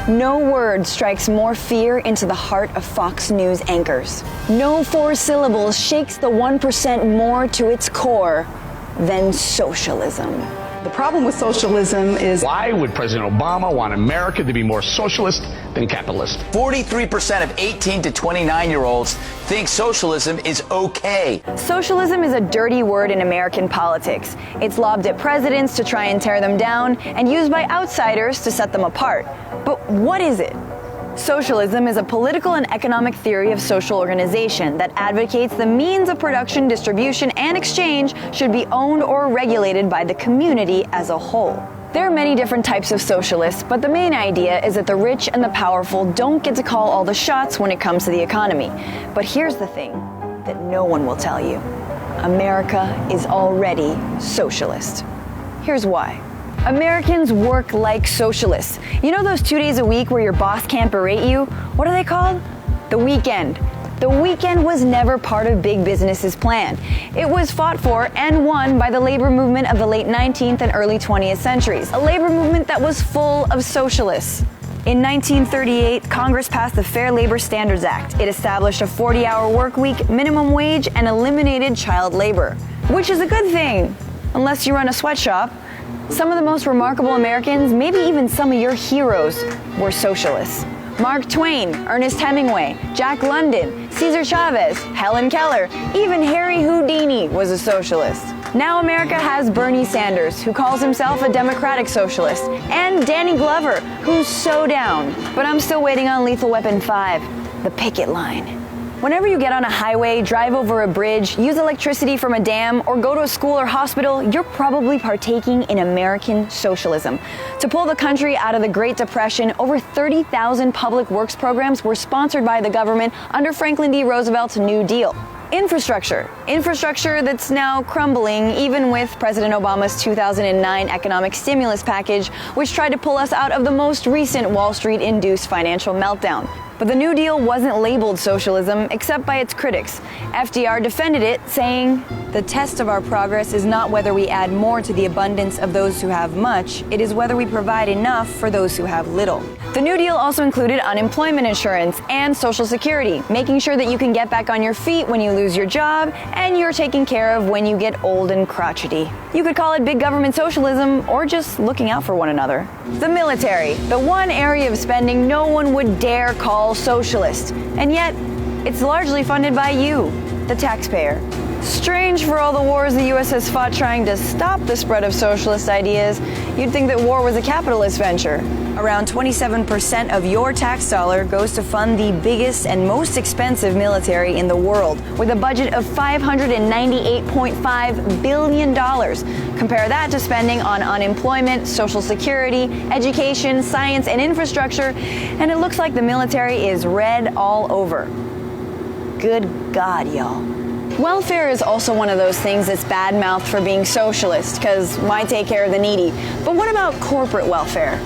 No word strikes more fear into the heart of Fox News anchors. No 4 syllables shakes the 1% more to its core than socialism. The problem with socialism is, why would President Obama want America to be more socialist than capitalist? 43% of 18 to 29-year-olds think socialism is okay. Socialism is a dirty word in American politics. It's lobbed at presidents to try and tear them down and used by outsiders to set them apart. But what is it? Socialism is a political and economic theory of social organization that advocates the means of production, distribution, and exchange should be owned or regulated by the community as a whole. There are many different types of socialists, but the main idea is that the rich and the powerful don't get to call all the shots when it comes to the economy. But here's the thing that no one will tell you. America is already socialist. Here's why. Americans work like socialists. You know those 2 days a week where your boss can't berate you? What are they called? The weekend. The weekend was never part of big business's plan. It was fought for and won by the labor movement of the late 19th and early 20th centuries, a labor movement that was full of socialists. In 1938, Congress passed the Fair Labor Standards Act. It established a 40-hour work week, minimum wage, and eliminated child labor, which is a good thing, unless you run a sweatshop. Some of the most remarkable Americans, maybe even some of your heroes, were socialists. Mark Twain, Ernest Hemingway, Jack London, Cesar Chavez, Helen Keller, even Harry Houdini was a socialist. Now America has Bernie Sanders, who calls himself a democratic socialist, and Danny Glover, who's so down. But I'm still waiting on Lethal Weapon 5, the picket line. Whenever you get on a highway, drive over a bridge, use electricity from a dam, or go to a school or hospital, you're probably partaking in American socialism. To pull the country out of the Great Depression, over 30,000 public works programs were sponsored by the government under Franklin D. Roosevelt's New Deal. Infrastructure that's now crumbling even with President Obama's 2009 economic stimulus package, which tried to pull us out of the most recent Wall Street-induced financial meltdown. But the New Deal wasn't labeled socialism except by its critics. FDR defended it, saying, "The test of our progress is not whether we add more to the abundance of those who have much, it is whether we provide enough for those who have little." The New Deal also included unemployment insurance and Social Security, making sure that you can get back on your feet when you lose your job and you're taken care of when you get old and crotchety. You could call it big government socialism or just looking out for one another. The military, the one area of spending no one would dare call socialist, and yet it's largely funded by you, the taxpayer. Strange for all the wars the U.S. has fought trying to stop the spread of socialist ideas, you'd think that war was a capitalist venture. Around 27% of your tax dollar goes to fund the biggest and most expensive military in the world, with a budget of $598.5 billion. Compare that to spending on unemployment, Social Security, education, science, and infrastructure, and it looks like the military is red all over. Good God, y'all. Welfare is also one of those things that's bad-mouthed for being socialist, because why take care of the needy? But what about corporate welfare?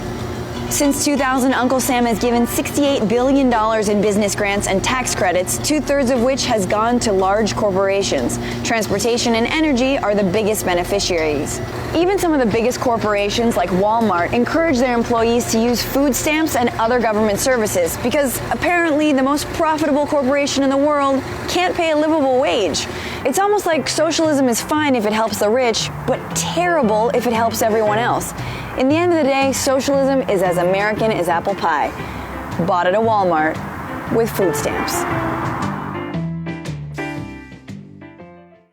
Since 2000, Uncle Sam has given $68 billion in business grants and tax credits, 2/3 of which has gone to large corporations. Transportation and energy are the biggest beneficiaries. Even some of the biggest corporations like Walmart encourage their employees to use food stamps and other government services because apparently the most profitable corporation in the world can't pay a livable wage. It's almost like socialism is fine if it helps the rich, but terrible if it helps everyone else. In the end of the day, socialism is as American as apple pie, bought at a Walmart with food stamps.